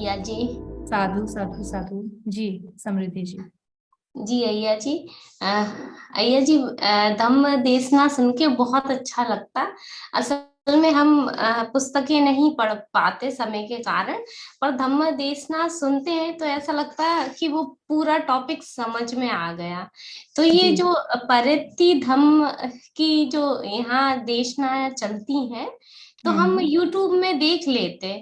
अय्या जी। साधु साधु साधु। जी, समृद्धि जी। जी अय्या जी। अ, अय्या जी, धम्म देशना सुन के बहुत अच्छा लगता। असल में हम पुस्तकें नहीं पढ़ पाते समय के कारण, पर धम्म देशना सुनते हैं तो ऐसा लगता है कि वो पूरा टॉपिक समझ में आ गया। तो ये जी। जो परित्ति धम्म की जो यहाँ देशना चलती हैं, तो हम हम्म। यूट्यूब में देख लेते।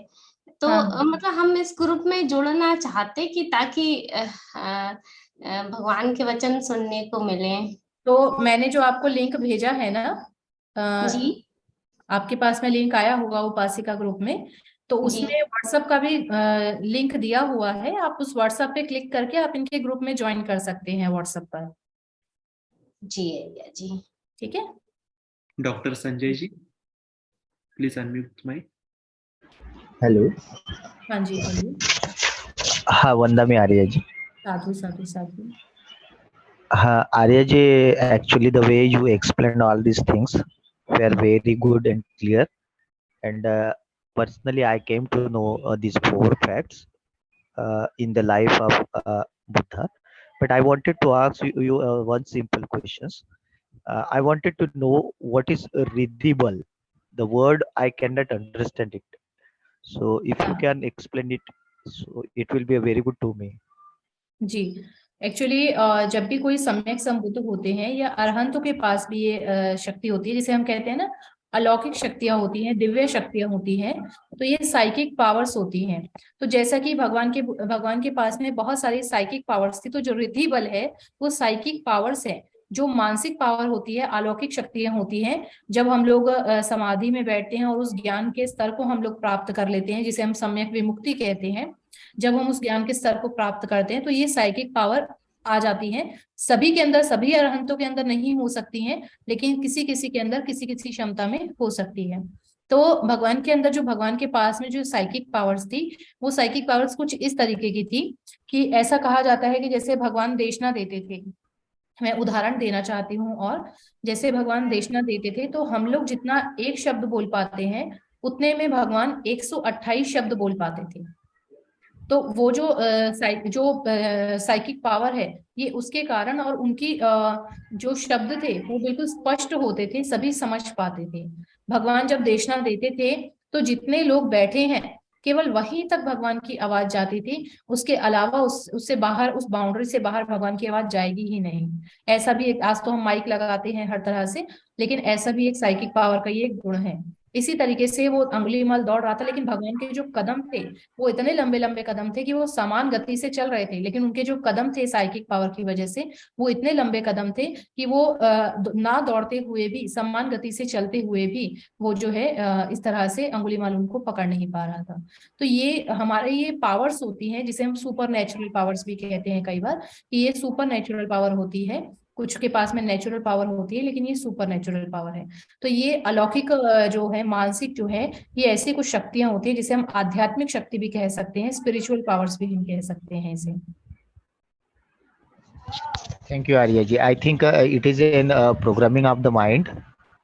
तो हाँ हाँ। मतलब हम इस ग्रुप में जुड़ना चाहते कि ताकि भगवान के वचन सुनने को मिले। तो मैंने जो आपको लिंक भेजा है ना, जी। आपके पास में लिंक आया होगा उपासिका ग्रुप में। तो जी। उसमें व्हाट्सएप का भी लिंक दिया हुआ है। आप उस व्हाट्सएप पे क्लिक करके आप इनके ग्रुप में ज्वाइन कर सकते हैं व्हाट्सएप पर। जी अय्या जी। ठीक है। Doctor Sanjay ji, please unmute mic. Hello. हाँ जी, बोलिए। हाँ, वंदा में आर्य जी। साधु साधु साधु। हाँ, आर्य जी, actually the way you explained all these things were very good and clear. And personally, I came to know these four facts in the life of Buddha. But I wanted to ask you one simple questions. I wanted to know what is readable. The word I cannot understand it. So if you हाँ can explain it, so it will be a very good to me. जी। Actually जब भी कोई सम्यक संबुद्ध होते हैं या अरहंतों के पास भी ये शक्ति होती है, जिसे हम कहते हैं ना, अलौकिक शक्तियां होती हैं, दिव्य शक्तियां होती हैं। तो ये साइकिक पावर्स होती हैं। तो जैसा कि भगवान के पास में बहुत सारी साइकिक पावर्स थी, तो जो रिद्धि बल है वो साइकिक पावर्स है। जो मानसिक पावर होती है, अलौकिक शक्तियां होती हैं। जब हम लोग समाधि में बैठते हैं और उस ज्ञान के स्तर को हम लोग प्राप्त कर लेते हैं, जिसे हम सम्यक विमुक्ति कहते हैं। जब हम उस ज्ञान के स्तर को प्राप्त करते हैं तो ये साइकिक पावर आ जाती है। सभी के अंदर, सभी अरहंतों के अंदर नहीं हो सकती हैं, लेकिन किसी किसी के अंदर किसी किसी क्षमता में हो सकती है। तो भगवान के अंदर, जो भगवान के पास में जो साइकिक पावर्स थी, वो साइकिक पावर्स कुछ इस तरीके की थी कि ऐसा कहा जाता है कि जैसे भगवान देशना देते थे। मैं उदाहरण देना चाहती हूँ। और जैसे भगवान देशना देते थे तो हम लोग जितना एक शब्द बोल पाते हैं, उतने में भगवान 128 शब्द बोल पाते थे। तो वो जो साइकिक पावर है, ये उसके कारण, और उनकी जो शब्द थे वो बिल्कुल स्पष्ट होते थे, सभी समझ पाते थे। भगवान जब देशना देते थे तो जितने लोग बैठे हैं, केवल वहीं तक भगवान की आवाज जाती थी। उसके अलावा उससे बाहर, उस बाउंड्री से बाहर भगवान की आवाज जाएगी ही नहीं। ऐसा भी एक, आज तो हम माइक लगाते हैं हर तरह से, लेकिन ऐसा भी एक साइकिक पावर का ये एक गुण है। इसी तरीके से वो अंगुलीमाल दौड़ रहा था, लेकिन भगवान के जो कदम थे वो इतने लंबे लंबे कदम थे कि वो समान गति से चल रहे थे, लेकिन उनके जो कदम थे साइकिक पावर की वजह से, वो इतने लंबे कदम थे कि वो ना दौड़ते हुए भी, समान गति से चलते हुए भी, वो जो है इस तरह से अंगुलीमाल उनको पकड़ नहीं पा रहा था। तो ये हमारे ये पावर्स होती हैं, जिसे हम सुपर नेचुरल पावर्स भी कहते हैं कई बार, कि ये सुपर नेचुरल पावर होती है। कुछ के पास में नेचुरल पावर होती है, लेकिन ये सुपर नेचुरल पावर है। तो ये अलौकिक जो है, मानसिक जो है, ये ऐसी कुछ शक्तियां होती है जिसे हम आध्यात्मिक शक्ति भी कह सकते हैं, स्पिरिचुअल पावर्स भी हम कह सकते हैं इसे। Thank you, Arya ji. I think it is in programming of the mind.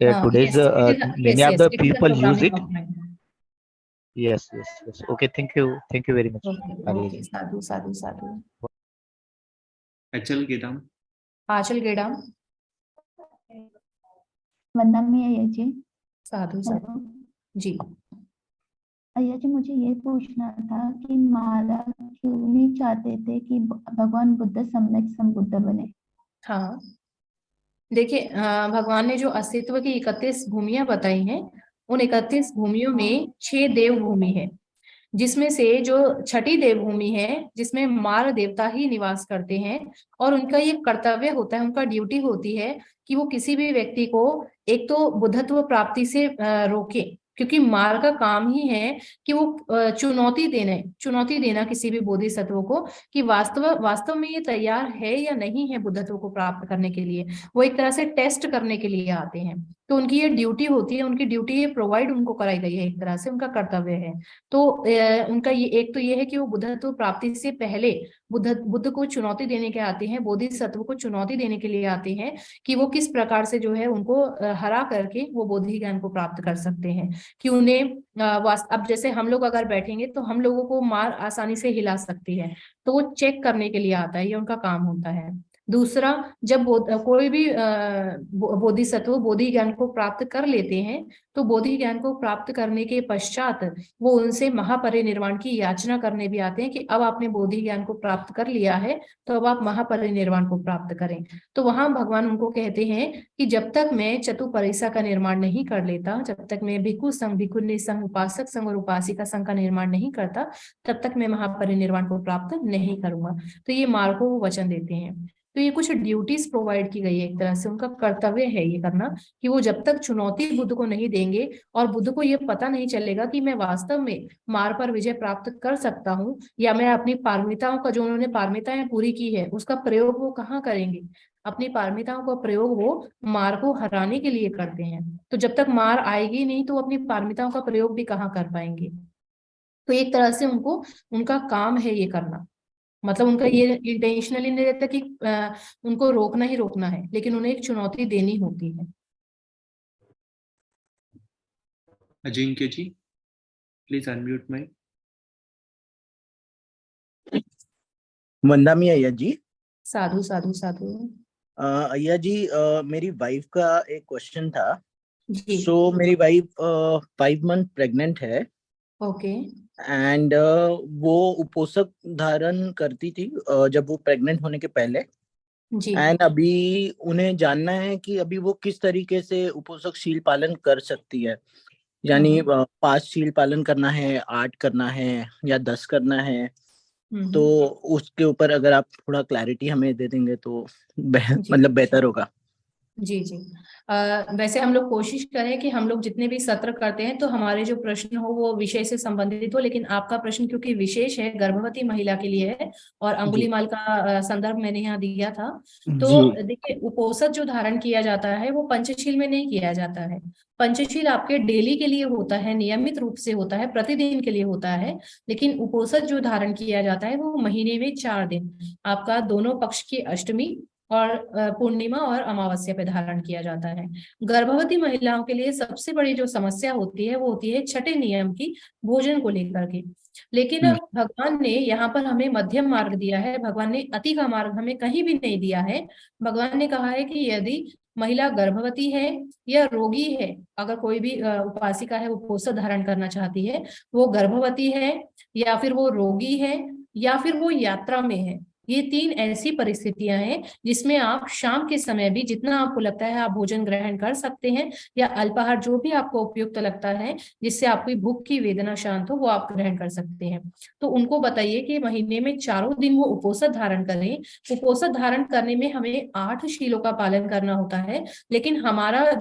Today's Yes, it is. many Yes, of yes, the it is a people use programming it. of mind. Yes, yes, yes. Okay, thank you very much, okay Arya okay, ji. साधु साधु साधु। अचल गेदाम। आंचल गेडाम। वंदना में अय्या जी। साधु साधु। Hello जी। अय्या जी, मुझे ये पूछना था कि महाराज क्यों नहीं चाहते थे कि भगवान बुद्ध सम्यक संबुद्ध बने। हाँ, देखिए, भगवान ने जो अस्तित्व की 31 भूमियां बताई हैं, उन 31 भूमियों में 6 देव भूमि है, जिसमें से जो छठी देवभूमि है, जिसमें मार देवता ही निवास करते हैं। और उनका ये कर्तव्य होता है, उनका ड्यूटी होती है कि वो किसी भी व्यक्ति को एक तो बुद्धत्व प्राप्ति से रोके। क्योंकि मार का काम ही है कि वो चुनौती देना किसी भी बोधिसत्व को, कि वास्तव वास्तव में ये तैयार है या नहीं है बुद्धत्व को प्राप्त करने के लिए। वो एक तरह से टेस्ट करने के लिए आते हैं। तो उनकी ये ड्यूटी होती है, उनकी ड्यूटी ये प्रोवाइड उनको कराई गई है, एक तरह से उनका कर्तव्य है। तो उनका ये एक तो ये है कि वो बुद्धत्व प्राप्ति से पहले बुद्ध को चुनौती देने के आते हैं, बोधिसत्व को चुनौती देने के लिए आते हैं कि वो किस प्रकार से जो है उनको हरा करके वो बोधि ज्ञान को प्राप्त कर सकते हैं। कि उन्हें अब जैसे हम लोग अगर बैठेंगे तो हम लोगों को मार आसानी से हिला सकती है, तो वो चेक करने के लिए आता है, ये उनका काम होता है। दूसरा, जब कोई भी बोधिसत्व बोधि ज्ञान को प्राप्त कर लेते हैं, तो बोधि ज्ञान को प्राप्त करने के पश्चात वो उनसे महापरिनिर्वाण की याचना करने भी आते हैं कि अब आपने बोधि ज्ञान को प्राप्त कर लिया है, तो अब आप महापरिनिर्वाण को प्राप्त करें। तो वहां भगवान उनको कहते हैं कि जब तक मैं चतुपरिसा का निर्माण नहीं कर लेता, जब तक मैं भिक्खु संघ, भिक्खुनी संघ, उपासक संघ और उपासिका संघ का निर्माण नहीं करता, तब तक मैं महापरिनिर्वाण को प्राप्त नहीं करूंगा। तो ये मार्ग को वो वचन देते हैं। तो ये कुछ ड्यूटीज प्रोवाइड की गई है, एक तरह से उनका कर्तव्य है ये करना, कि वो जब तक चुनौती बुद्ध को नहीं देंगे और बुद्ध को ये पता नहीं चलेगा कि मैं वास्तव में मार पर विजय प्राप्त कर सकता हूँ, या मैं अपनी पारमिताओं का, जो उन्होंने पारमिताएं पूरी की है, उसका प्रयोग वो कहाँ करेंगे। अपनी पारमिताओं का प्रयोग वो मार को हराने के लिए करते हैं। तो जब तक मार आएगी नहीं तो अपनी पारमिताओं का प्रयोग भी कहाँ कर पाएंगे। तो एक तरह से उनको, उनका काम है ये करना। मतलब उनका ये इंटेंशनली नहीं रहता कि उनको रोकना ही रोकना है, लेकिन उन्हें एक चुनौती देनी होती है। Ajinkya ji, please unmute mic. वंदामी अय्या जी। साधु साधु साधु। अय्या जी, मेरी वाइफ का एक क्वेश्चन था। जी। मेरी वाइफ 5 मंथ प्रेग्नेंट है। ओके। एंड वो उपोषक धारण करती थी जब वो प्रेग्नेंट होने के पहले। जी। एंड अभी उन्हें जानना है कि अभी वो किस तरीके से उपोषक शील पालन कर सकती है, यानी 5 शील पालन करना है, 8 करना है या 10 करना है। तो उसके ऊपर अगर आप थोड़ा क्लैरिटी हमें दे देंगे तो मतलब बेहतर होगा। जी जी। वैसे हम लोग कोशिश करें कि हम लोग जितने भी सत्र करते हैं तो हमारे जो प्रश्न हो वो विषय से संबंधित हो, लेकिन आपका प्रश्न क्योंकि विशेष है, गर्भवती महिला के लिए है और अंगुलीमाल का संदर्भ मैंने यहाँ दिया था। तो देखिए, उपोषण जो धारण किया जाता है वो पंचशील में नहीं किया जाता है। पंचशील आपके डेली के लिए होता है, नियमित रूप से होता है, प्रतिदिन के लिए होता है। लेकिन उपोषण जो धारण किया जाता है वो महीने में 4 दिन आपका दोनों पक्ष की अष्टमी और पूर्णिमा और अमावस्या पे धारण किया जाता है। गर्भवती महिलाओं के लिए सबसे बड़ी जो समस्या होती है वो होती है छठे नियम की, भोजन को लेकर के। लेकिन भगवान ने यहाँ पर हमें मध्यम मार्ग दिया है, भगवान ने अति का मार्ग हमें कहीं भी नहीं दिया है। भगवान ने कहा है कि यदि महिला गर्भवती है या रोगी है, अगर कोई भी उपासिका है वो उपोषण धारण करना चाहती है, वो गर्भवती है या फिर वो रोगी है या फिर वो यात्रा में है, ये 3 ऐसी परिस्थितियां हैं जिसमें आप शाम के समय भी जितना आपको लगता है आप भोजन ग्रहण कर सकते हैं, या अल्पाहार जो भी आपको उपयुक्त लगता है जिससे आपकी भूख की वेदना शांत हो वो आप ग्रहण कर सकते हैं। तो उनको बताइए कि महीने में 4 दिन वो उपोषण धारण करें। उपोषण धारण करने में हमें 8 शीलों का पालन करना होता है, लेकिन हमारा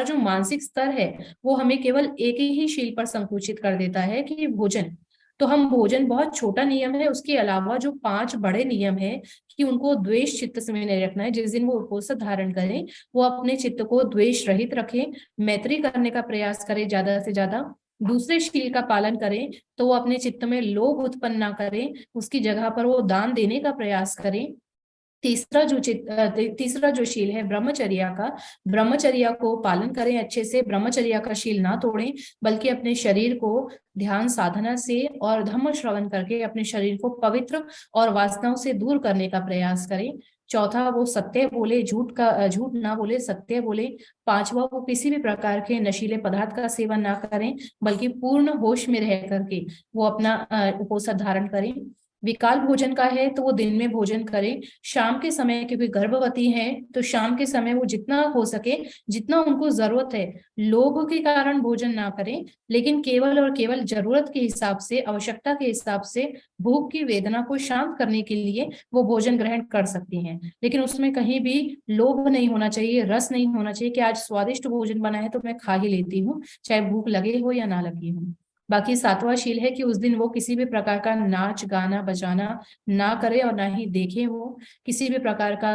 जो मानसिक स्तर है वो हमें केवल एक ही शील पर संकुचित कर देता है कि भोजन। तो हम भोजन बहुत छोटा नियम है, उसके अलावा जो 5 बड़े नियम है कि उनको द्वेष चित्त से नहीं रखना है। जिस दिन वो उपोषण धारण करें वो अपने चित्त को द्वेष रहित रखें, मैत्री करने का प्रयास करें ज्यादा से ज्यादा, दूसरे शील का पालन करें तो वो अपने चित्त में लोभ उत्पन्न ना करें, उसकी जगह पर वो दान देने का प्रयास करें। तीसरा जो शील है ब्रह्मचर्या का, ब्रह्मचर्या को पालन करें अच्छे से, ब्रह्मचर्या का शील ना तोड़ें, बल्कि अपने शरीर को ध्यान साधना से और धम्म श्रवण करके अपने शरीर को पवित्र और वासनाओं से दूर करने का प्रयास करें। चौथा, वो सत्य बोले, झूठ ना बोले, सत्य बोले। 5वां, वो किसी भी प्रकार के नशीले पदार्थ का सेवन ना करें, बल्कि पूर्ण होश में रह करके वो अपना उपोषण धारण करें। विकाल भोजन का है तो वो दिन में भोजन करें, शाम के समय, क्योंकि गर्भवती हैं तो शाम के समय वो जितना हो सके, जितना उनको जरूरत है, लोभ के कारण भोजन ना करें, लेकिन केवल और केवल जरूरत के हिसाब से, आवश्यकता के हिसाब से, भूख की वेदना को शांत करने के लिए वो भोजन ग्रहण कर सकती हैं। लेकिन उसमें कहीं भी लोभ नहीं होना चाहिए, रस नहीं होना चाहिए कि आज स्वादिष्ट भोजन बना है तो मैं खा ही लेती हूँ, चाहे भूख लगे हो या ना लगी हो। बाकी 7वां शील है कि उस दिन वो किसी भी प्रकार का नाच गाना बजाना ना करे और ना ही देखे। वो किसी भी प्रकार का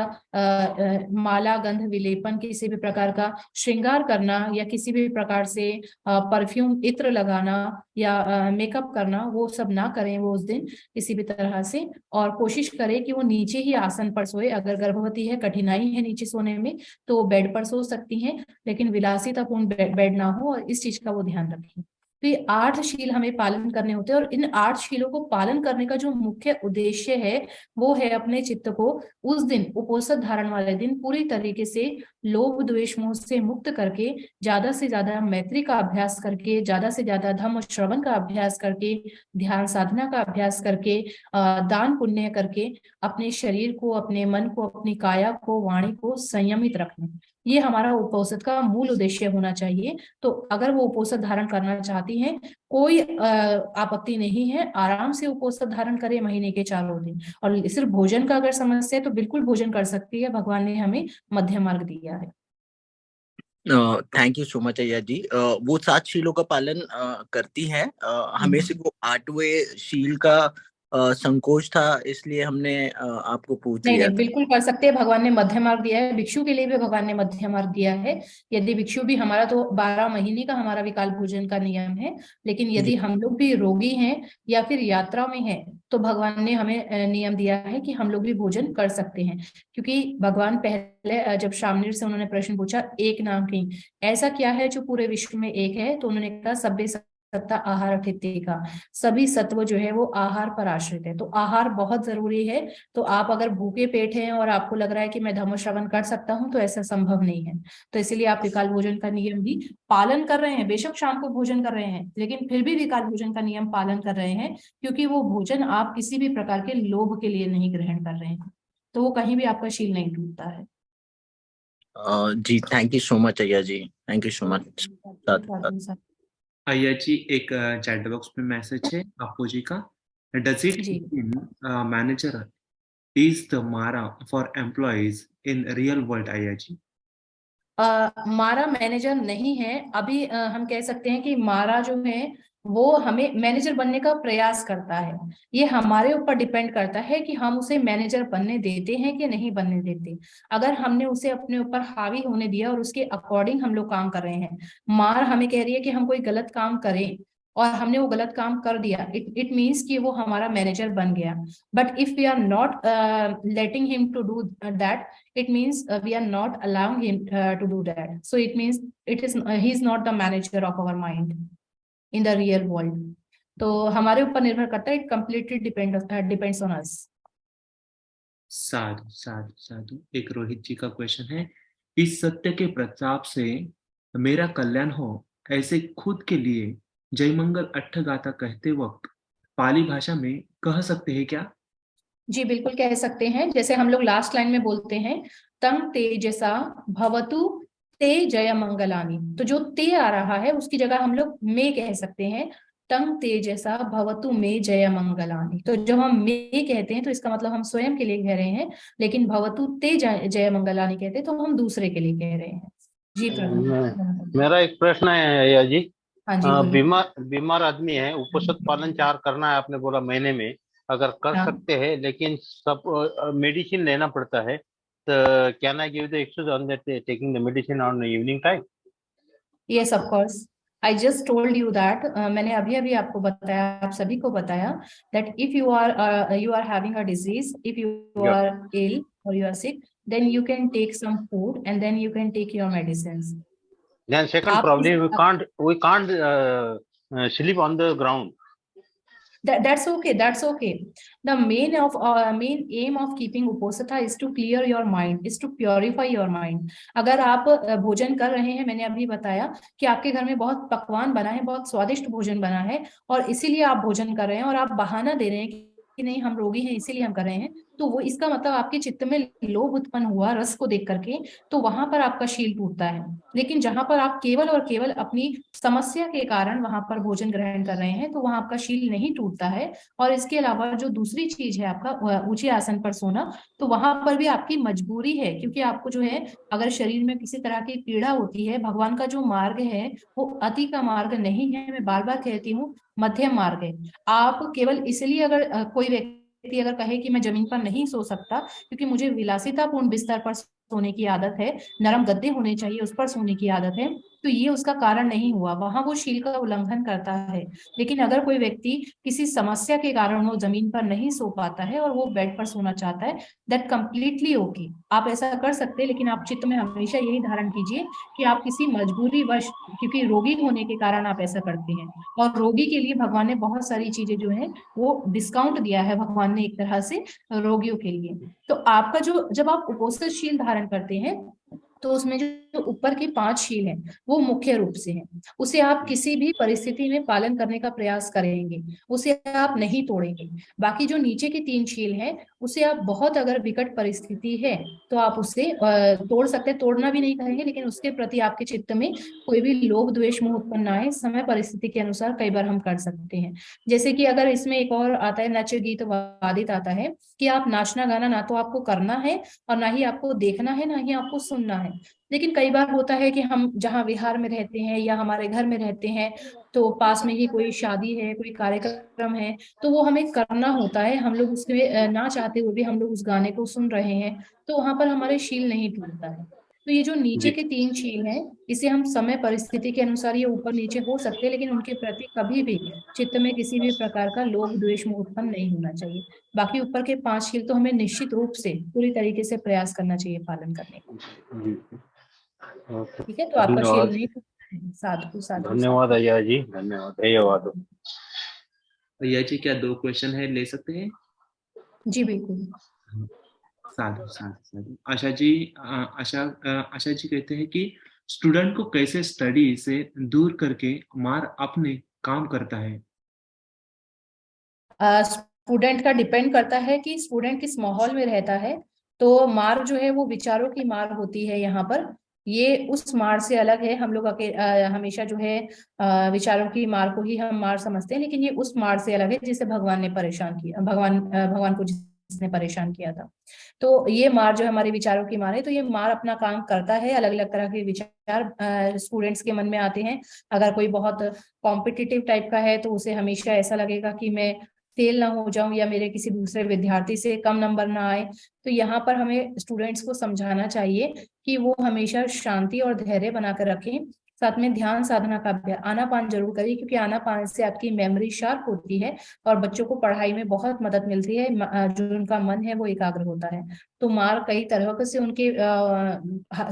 माला गंध विलेपन, किसी भी प्रकार का श्रृंगार करना या किसी भी प्रकार से परफ्यूम इत्र लगाना या मेकअप करना, वो सब ना करें वो उस दिन किसी भी तरह से। और कोशिश करें कि वो नीचे ही आसन पर सोए। अगर गर्भवती है, कठिनाई है नीचे सोने में, तो वो बेड पर सो सकती हैं, लेकिन विलासितापूर्ण बेड ना हो, और इस चीज का वो ध्यान रखें। तो ये 8 शील हमें पालन करने होते हैं, और इन 8 शीलों को पालन करने का जो मुख्य उद्देश्य है वो है अपने चित्त को उस दिन, उपोषण धारण वाले दिन, पूरी तरीके से लोभ द्वेष मोह से मुक्त करके, ज्यादा से ज्यादा मैत्री का अभ्यास करके, ज्यादा से ज्यादा धम्म श्रवण का अभ्यास करके, ध्यान साधना का अभ्यास करके, दान पुण्य करके अपने शरीर को, अपने मन को, अपनी काया को, वाणी को संयमित रखना। ये हमारा उपोषण का मूल उद्देश्य होना चाहिए। तो अगर वो उपोषण धारण करना चाहती हैं, कोई आपत्ति नहीं है, आराम से उपोषण धारण करे महीने के 4 दिन। और सिर्फ भोजन का अगर समस्या है तो बिल्कुल भोजन कर सकती है, भगवान ने हमें मध्य मार्ग दिया है। Thank you so much Ayya जी। वो 7 शीलों का पालन करती है। हमें से वो 8वें शील का संकोच था, इसलिए हमने आपको पूछ नहीं लिया नहीं, था। बिल्कुल कर सकते हैं, भगवान ने मध्य मार्ग दिया है। भिक्षु के लिए भी भगवान ने मध्य मार्ग दिया है। यदि भिक्षु भी, हमारा तो 12 महीने का हमारा विकाल भोजन का नियम है, लेकिन यदि हम लोग भी रोगी हैं या फिर यात्रा में हैं, तो भगवान ने हमें नियम दिया है कि हम लोग भी भोजन कर सकते हैं। क्योंकि भगवान पहले जब शामनीर से उन्होंने प्रश्न पूछा, एक नाम की ऐसा क्या है जो पूरे विश्व में एक है, तो उन्होंने कहा सब्बे सत्ता आहार अतिथि का, सभी सत्व जो है वो आहार पर आश्रित है। तो आहार बहुत जरूरी है। तो आप अगर भूखे पेट हैं और आपको लग रहा है कि मैं धम्म श्रवण कर सकता हूं, तो ऐसा संभव नहीं है। तो इसलिए आप विकाल भोजन का नियम भी पालन कर रहे हैं। बेशक शाम को भोजन कर रहे हैं, लेकिन फिर भी विकाल भोजन का नियम पालन कर रहे हैं, क्योंकि वो भोजन आप किसी भी प्रकार के लोभ के लिए नहीं ग्रहण कर रहे हैं। तो वो कहीं भी आपका शील नहीं टूटता है। जी thank you so much Ayya ji, thank you so much. Ayya ji, एक चैट बॉक्स में मैसेज है आपू जी का। डज इट जी। Manager is the Mara for employees in real world Ayya ji? मारा मैनेजर नहीं है अभी। हम कह सकते हैं कि मारा जो है वो हमें मैनेजर बनने का प्रयास करता है। ये हमारे ऊपर डिपेंड करता है कि हम उसे मैनेजर बनने देते हैं कि नहीं बनने देते। अगर हमने उसे अपने ऊपर हावी होने दिया और उसके अकॉर्डिंग हम लोग काम कर रहे हैं, मार हमें कह रही है कि हम कोई गलत काम करें और हमने वो गलत काम कर दिया, इट मीन्स कि वो हमारा मैनेजर बन गया। But if we are not letting him to do that, it means we are not allowing him to do that. So it means he is not the manager of our mind in the real world. तो हमारे ऊपर निर्भर करता है, it completely depends on us. साधु साधु साधु। एक रोहित जी का question है, इस सत्य के प्रताप से मेरा कल्याण हो, ऐसे खुद के लिए जयमंगल अट्ठगाथा कहते वक्त पाली भाषा में कह सकते हैं क्या? जी बिल्कुल कह सकते हैं। जैसे हम लोग लास्ट लाइन में बोलते हैं, तं तेजसा भवतु ते जय मंगलानी, तो जो ते आ रहा है उसकी जगह हम लोग में कह सकते हैं, तं तेजसा भवतु में जय मंगलानी। तो जब हम में कहते हैं तो इसका मतलब हम स्वयं के लिए कह रहे हैं, लेकिन भवतु ते जय मंगलानी कहते हैं तो हम दूसरे के लिए कह रहे हैं। जी प्रभु। मेरा एक प्रश्न है अय्या जी। हाँ जी। बीमार आदमी है, उपोषण पालन 4 करना है आपने बोला महीने में, अगर कर सकते हैं, लेकिन सब मेडिसिन लेना पड़ता है, तो can I give the excuse on that taking the medicine on evening time? Yes of course, I just told you that. मैंने अभी आपको बताया, आप सभी को बताया that if you are having a disease, if you are ill or you are sick, then you can take some food and then you can take your medicines. Then second, probably we can't sleep on the ground. That's okay. The main aim of keeping uposatha is to clear your mind, is to purify your mind. अगर आप भोजन कर रहे हैं, मैंने अभी बताया कि आपके घर में बहुत पकवान बना है, बहुत स्वादिष्ट भोजन बना है, और इसीलिए आप भोजन कर रहे हैं और आप बहाना दे रहे हैं कि नहीं हम रोगी हैं इसीलिए हम कर रहे हैं, तो वो इसका मतलब आपके चित्त में लोभ उत्पन्न हुआ रस को देख करके, तो वहां पर आपका शील टूटता है। लेकिन जहां पर आप केवल और केवल अपनी समस्या के कारण वहां पर भोजन ग्रहण कर रहे हैं, तो वहां आपका शील नहीं टूटता है। और इसके अलावा जो दूसरी चीज है आपका ऊंचे आसन पर सोना, तो वहां पर भी आपकी मजबूरी है, क्योंकि आपको जो है अगर शरीर में किसी तरह की पीड़ा होती है, भगवान का जो मार्ग है वो अति का मार्ग नहीं है, मैं बार बार कहती हूँ, मध्यम मार्ग है। आप केवल इसलिए अगर कोई व्यक्ति अगर कहे कि मैं जमीन पर नहीं सो सकता क्योंकि मुझे विलासितापूर्ण बिस्तर पर सोने की आदत है, नरम गद्दे होने चाहिए उस पर सोने की आदत है, तो ये उसका कारण नहीं हुआ, वहां वो शील का उल्लंघन करता है। लेकिन अगर कोई व्यक्ति किसी समस्या के कारण वो जमीन पर नहीं सो पाता है और वो बेड पर सोना चाहता है, दैट कंप्लीटली ओके, आप ऐसा कर सकते हैं। लेकिन आप चित्त में हमेशा यही धारण कीजिए कि आप किसी मजबूरी वश, क्योंकि रोगी होने के कारण आप ऐसा करते हैं, और रोगी के लिए भगवान ने बहुत सारी चीजें जो है वो डिस्काउंट दिया है भगवान ने एक तरह से रोगियों के लिए। तो आपका जो जब आप उपोषणशील धारण करते हैं, तो उसमें जो ऊपर के 5 शील हैं वो मुख्य रूप से हैं, उसे आप किसी भी परिस्थिति में पालन करने का प्रयास करेंगे, उसे आप नहीं तोड़ेंगे। बाकी जो नीचे के 3 शील हैं उसे आप बहुत अगर विकट परिस्थिति है तो आप उसे तोड़ सकते हैं, तोड़ना भी नहीं कहेंगे, लेकिन उसके प्रति आपके चित्त में कोई भी लोभ द्वेष मोह उत्पन्न ना आए, समय परिस्थिति के अनुसार कई बार हम कर सकते हैं। जैसे कि अगर इसमें एक और आता है नच गीत वादित आता है कि आप नाचना गाना ना तो आपको करना है और ना ही आपको देखना है, ना ही आपको सुनना है। लेकिन कई बार होता है कि हम जहाँ विहार में रहते हैं या हमारे घर में रहते हैं, तो पास में ही कोई शादी है, कोई कार्यक्रम है, तो वो हमें करना होता है, हम लोग उसके ना चाहते हुए भी हम लोग उस गाने को सुन रहे हैं, तो वहां पर हमारे शील नहीं टूटता है। तो ये जो नीचे जी के 3 शील हैं, इसे हम समय परिस्थिति के अनुसार ये ऊपर नीचे हो सकते हैं, लेकिन उनके प्रति कभी भी चित्त में किसी भी प्रकार का लोभ द्वेष मोह उत्पन्न नहीं होना चाहिए। बाकी ऊपर के 5 शील तो हमें निश्चित रूप से पूरी तरीके से प्रयास करना चाहिए पालन करने का। जी ओके ठीक है, तो आपका शील धन्यवाद नहीं टूटता है। साधु साधु धन्यवाद साधु। अय्या जी धन्यवाद धन्यवाद भैया जी क्या 2 क्वेश्चन है ले सकते हैं? जी बिल्कुल। साधु साधु साधु। आशा जी आशा जी कहते हैं कि स्टूडेंट को कैसे स्टडी से दूर करके मार अपने काम करता है? स्टूडेंट का डिपेंड करता है कि स्टूडेंट किस माहौल में रहता है। तो मार जो है वो विचारों की मार होती है यहाँ पर, ये उस मार से अलग है। हम लोग हमेशा जो है विचारों की मार को ही हम मार समझते हैं, लेकिन ये उस मार से अलग है जिसे भगवान ने परेशान किया, भगवान को जिसने परेशान किया था। तो ये मार जो हमारे विचारों की मार है, तो ये मार अपना काम करता है। अलग अलग तरह के विचार स्टूडेंट्स के मन में आते हैं। अगर कोई बहुत कॉम्पिटिटिव टाइप का है तो उसे हमेशा ऐसा लगेगा कि मैं फेल ना हो जाऊं या मेरे किसी दूसरे विद्यार्थी से कम नंबर ना आए। तो यहाँ पर हमें स्टूडेंट्स को समझाना चाहिए कि वो हमेशा शांति और धैर्य बनाकर रखें। साथ में ध्यान साधना का अभ्यास, आनापान जरूर करिए, क्योंकि आनापान से आपकी मेमोरी शार्प होती है और बच्चों को पढ़ाई में बहुत मदद मिलती है। जो उनका मन है वो एकाग्र होता है। तो मार कई तरह से उनके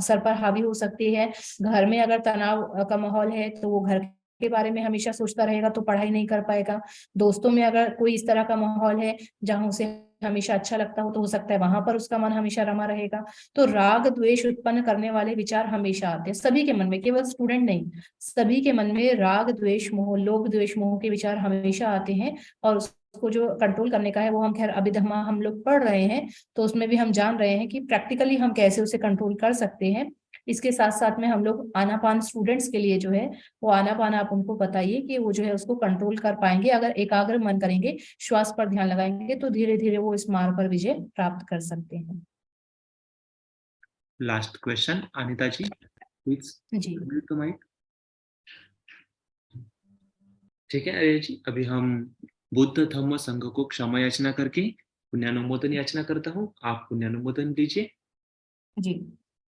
सर पर हावी हो सकती है। घर में अगर तनाव का माहौल है तो वो घर के बारे में हमेशा सोचता रहेगा तो पढ़ाई नहीं कर पाएगा। दोस्तों में अगर कोई इस तरह का माहौल है जहां उसे हमेशा अच्छा लगता हो, तो हो सकता है वहां पर उसका मन हमेशा रमा रहेगा। तो राग द्वेष उत्पन्न करने वाले विचार हमेशा आते हैं सभी के मन में, केवल स्टूडेंट नहीं, सभी के मन में राग द्वेष मोह, लोभ द्वेष मोह के विचार हमेशा आते हैं। और उसको जो कंट्रोल करने का है वो हम खैर अभिधम्मा हम लोग पढ़ रहे हैं, तो उसमें भी हम जान रहे हैं कि प्रैक्टिकली हम कैसे उसे कंट्रोल कर सकते हैं। इसके साथ साथ में हम लोग आनापान स्टूडेंट्स के लिए जो है वो आनापान आप उनको बताइए कि वो जो है उसको कंट्रोल कर पाएंगे। अगर एकाग्र मन करेंगे, श्वास पर ध्यान लगाएंगे, तो धीरे धीरे वो इस मार्ग पर विजय प्राप्त कर सकते हैं। Last question Anita ji please जी माइक। ठीक है अजय जी, अभी हम बुद्ध धम्म संघ को क्षमा याचना करके पुण्यानुमोदन याचना करता हूँ, आप पुण्यानुमोदन दीजिए। जी,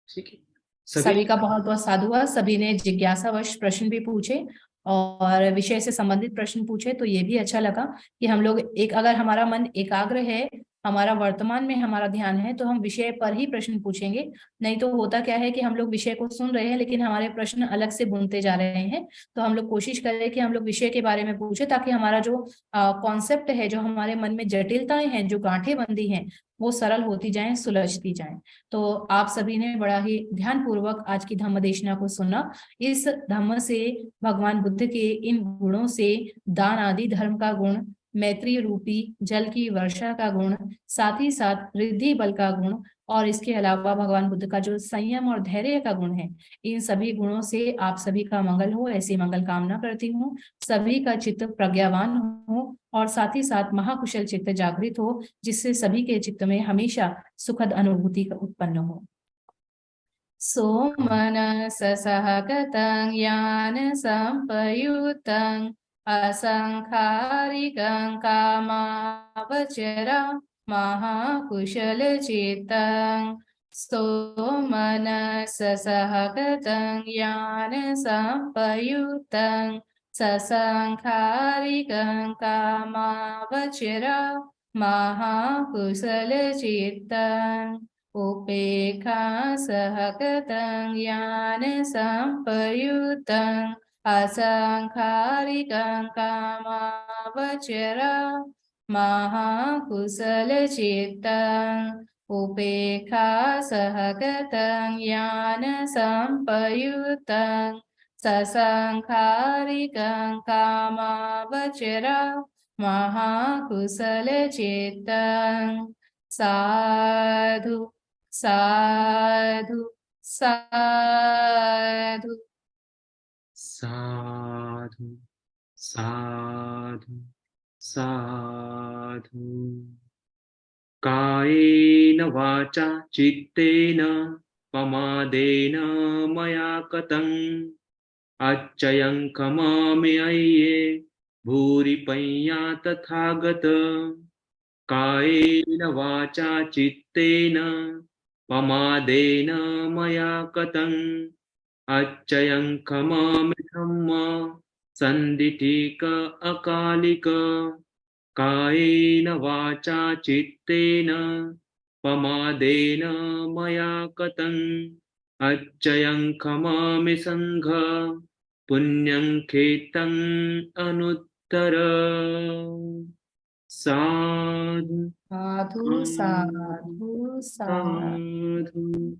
ठीक है सभी का बहुत बहुत साधुवाद। सभी ने जिज्ञासावश प्रश्न भी पूछे और विषय से संबंधित प्रश्न पूछे, तो ये भी अच्छा लगा कि हम लोग अगर हमारा मन एकाग्र है, हमारा वर्तमान में हमारा ध्यान है, तो हम विषय पर ही प्रश्न पूछेंगे। नहीं तो होता क्या है कि हम लोग विषय को सुन रहे हैं लेकिन हमारे प्रश्न अलग से बुनते जा रहे हैं। तो हम लोग कोशिश करें कि हम लोग विषय के बारे में पूछे, ताकि हमारा जो कॉन्सेप्ट है, जो हमारे मन में जटिलताएं हैं, जो गांठें बंदी हैं, वो सरल होती जाएं, सुलझती जाएं। तो आप सभी ने बड़ा ही ध्यान पूर्वक आज की धम्म देशना को सुना। इस धम्म से, भगवान बुद्ध के इन गुणों से, दान आदि धर्म का गुण मैत्री रूपी जल की वर्षा का गुण, साथ ही साथ रिद्धि बल का गुण, और इसके अलावा भगवान बुद्ध का जो संयम और धैर्य का गुण है, इन सभी गुणों से आप सभी का मंगल हो, ऐसी मंगल कामना करती हूँ। सभी का चित्त प्रज्ञावान हो और साथ ही साथ महाकुशल चित्त जागृत हो, जिससे सभी के चित्त में हमेशा सुखद अनुभूति का उत्पन्न हो। सोमनस सहगतं ज्ञान संपयुतं असंखारिकं कामावचरं महाकुशल चित्तं। सोमनस सहगतं ज्ञान संपयुतं ससंखारिकं कामावचरं महाकुशल चित्तं। उपेक्षा सहगतं ज्ञान संपयुतं असंखारिकं कामावचरं महाकुशल चित्तं। उपेक्षा सहगतं ज्ञान संपयुतं ससंखारिकं कामावचरं महाकुशल चित्तं। साधु साधु साधु। साधु साधु साधु। कायेन वाचा चित्तेन प्रमादेन मया कतं अच्छयं खमामि अय्ये भूरि पय्या तथागत। कायेन वाचा चित्तेन प्रमादेन मया कतं अच्छयं खमामि धम्म सन्दिठिक अकालिक। कायेन वाचा चित्तेन प्रमादेन मया कतं अच्छयं खमामि संघ पुण्यं खेतं अनुत्तर। साधु साधु साधु साधु। साधु